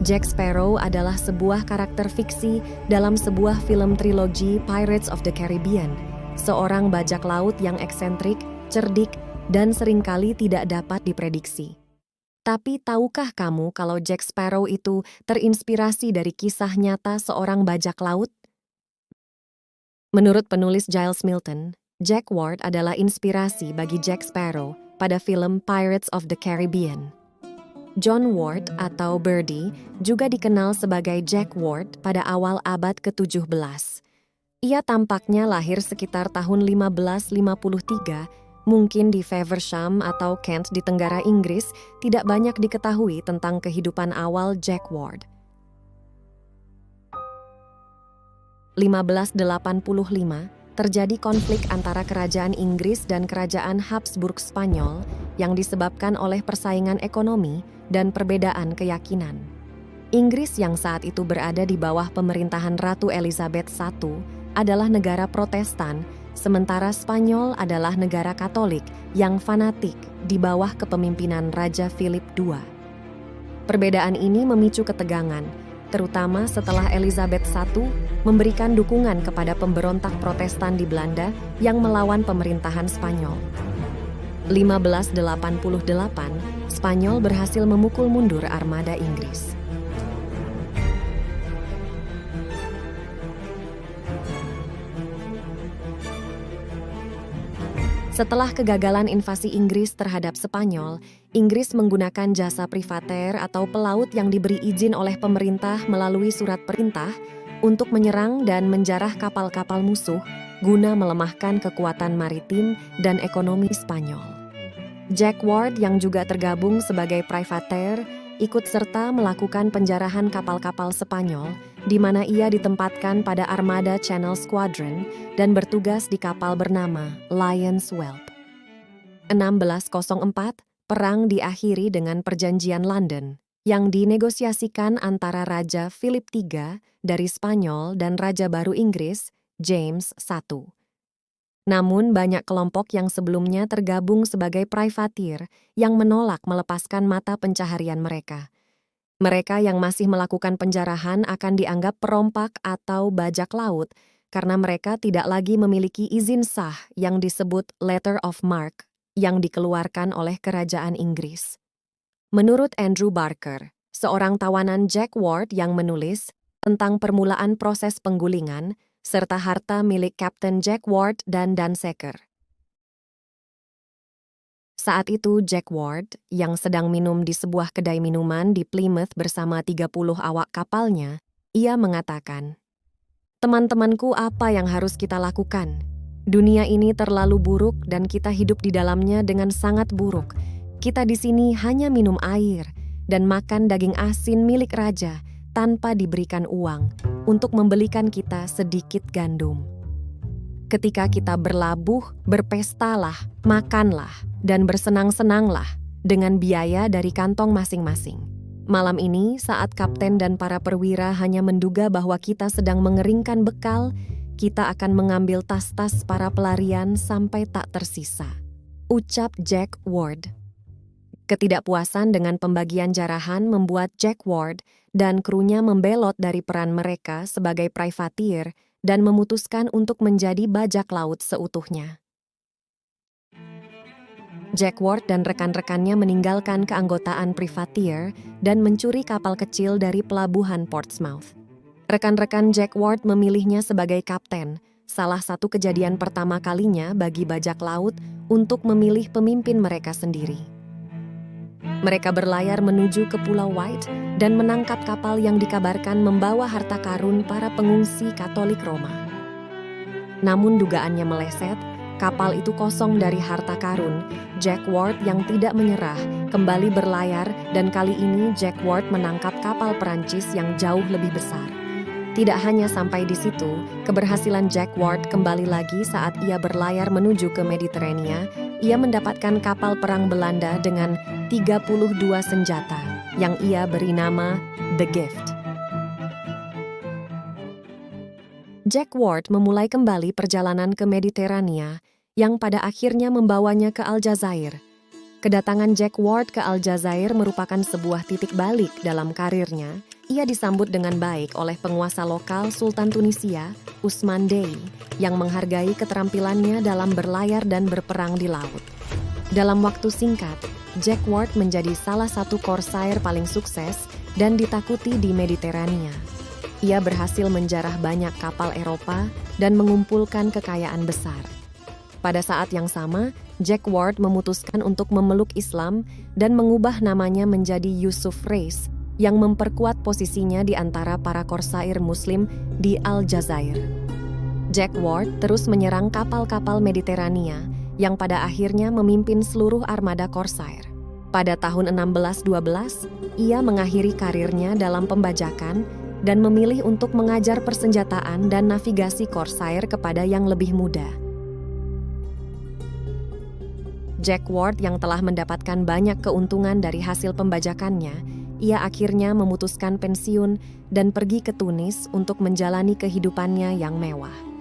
Jack Sparrow adalah sebuah karakter fiksi dalam sebuah film trilogi Pirates of the Caribbean, seorang bajak laut yang eksentrik, cerdik, dan seringkali tidak dapat diprediksi. Tapi tahukah kamu kalau Jack Sparrow itu terinspirasi dari kisah nyata seorang bajak laut? Menurut penulis Giles Milton, Jack Ward adalah inspirasi bagi Jack Sparrow pada film Pirates of the Caribbean. John Ward atau Birdie juga dikenal sebagai Jack Ward pada awal abad ke-17. Ia tampaknya lahir sekitar tahun 1553, mungkin di Faversham atau Kent di Tenggara Inggris. Tidak banyak diketahui tentang kehidupan awal Jack Ward. 1585, terjadi konflik antara kerajaan Inggris dan kerajaan Habsburg Spanyol yang disebabkan oleh persaingan ekonomi dan perbedaan keyakinan. Inggris yang saat itu berada di bawah pemerintahan Ratu Elizabeth I adalah negara Protestan, sementara Spanyol adalah negara Katolik yang fanatik di bawah kepemimpinan Raja Philip II. Perbedaan ini memicu ketegangan, terutama setelah Elizabeth I memberikan dukungan kepada pemberontak Protestan di Belanda yang melawan pemerintahan Spanyol. 1588, Spanyol berhasil memukul mundur armada Inggris. Setelah kegagalan invasi Inggris terhadap Spanyol, Inggris menggunakan jasa privateer atau pelaut yang diberi izin oleh pemerintah melalui surat perintah untuk menyerang dan menjarah kapal-kapal musuh guna melemahkan kekuatan maritim dan ekonomi Spanyol. Jack Ward yang juga tergabung sebagai privateer ikut serta melakukan penjarahan kapal-kapal Spanyol, di mana ia ditempatkan pada armada Channel Squadron dan bertugas di kapal bernama Lion's Whelp. 1604, perang diakhiri dengan Perjanjian London, yang dinegosiasikan antara Raja Philip III dari Spanyol dan Raja baru Inggris, James I. Namun banyak kelompok yang sebelumnya tergabung sebagai privateer yang menolak melepaskan mata pencaharian mereka. Mereka yang masih melakukan penjarahan akan dianggap perompak atau bajak laut karena mereka tidak lagi memiliki izin sah yang disebut Letter of Marque yang dikeluarkan oleh kerajaan Inggris. Menurut Andrew Barker, seorang tawanan Jack Ward yang menulis tentang permulaan proses penggulingan serta harta milik Kapten Jack Ward dan Danseker. Saat itu Jack Ward, yang sedang minum di sebuah kedai minuman di Plymouth bersama 30 awak kapalnya, ia mengatakan, "Teman-temanku, apa yang harus kita lakukan? Dunia ini terlalu buruk dan kita hidup di dalamnya dengan sangat buruk. Kita di sini hanya minum air dan makan daging asin milik raja tanpa diberikan uang untuk membelikan kita sedikit gandum. Ketika kita berlabuh, berpestalah, makanlah, dan bersenang-senanglah dengan biaya dari kantong masing-masing. Malam ini, saat kapten dan para perwira hanya menduga bahwa kita sedang mengeringkan bekal, kita akan mengambil tas-tas para pelarian sampai tak tersisa," ucap Jack Ward. Ketidakpuasan dengan pembagian jarahan membuat Jack Ward dan krunya membelot dari peran mereka sebagai privateer dan memutuskan untuk menjadi bajak laut seutuhnya. Jack Ward dan rekan-rekannya meninggalkan keanggotaan privateer dan mencuri kapal kecil dari pelabuhan Portsmouth. Rekan-rekan Jack Ward memilihnya sebagai kapten, salah satu kejadian pertama kalinya bagi bajak laut untuk memilih pemimpin mereka sendiri. Mereka berlayar menuju ke Pulau White dan menangkap kapal yang dikabarkan membawa harta karun para pengungsi Katolik Roma. Namun dugaannya meleset, kapal itu kosong dari harta karun. Jack Ward yang tidak menyerah kembali berlayar dan kali ini Jack Ward menangkap kapal Perancis yang jauh lebih besar. Tidak hanya sampai di situ, keberhasilan Jack Ward kembali lagi saat ia berlayar menuju ke Mediterania. Ia mendapatkan kapal perang Belanda dengan 32 senjata yang ia beri nama The Gift. Jack Ward memulai kembali perjalanan ke Mediterania yang pada akhirnya membawanya ke Aljazair. Kedatangan Jack Ward ke Aljazair merupakan sebuah titik balik dalam karirnya Ia disambut dengan baik oleh penguasa lokal Sultan Tunisia, Usman Dey, yang menghargai keterampilannya dalam berlayar dan berperang di laut. Dalam waktu singkat, Jack Ward menjadi salah satu corsair paling sukses dan ditakuti di Mediterania. Ia berhasil menjarah banyak kapal Eropa dan mengumpulkan kekayaan besar. Pada saat yang sama, Jack Ward memutuskan untuk memeluk Islam dan mengubah namanya menjadi Yusuf Reis, yang memperkuat posisinya di antara para corsair Muslim di Aljazair. Jack Ward terus menyerang kapal-kapal Mediterania yang pada akhirnya memimpin seluruh armada corsair. Pada tahun 1612, ia mengakhiri karirnya dalam pembajakan dan memilih untuk mengajar persenjataan dan navigasi corsair kepada yang lebih muda. Jack Ward yang telah mendapatkan banyak keuntungan dari hasil pembajakannya, ia akhirnya memutuskan pensiun dan pergi ke Tunis untuk menjalani kehidupannya yang mewah.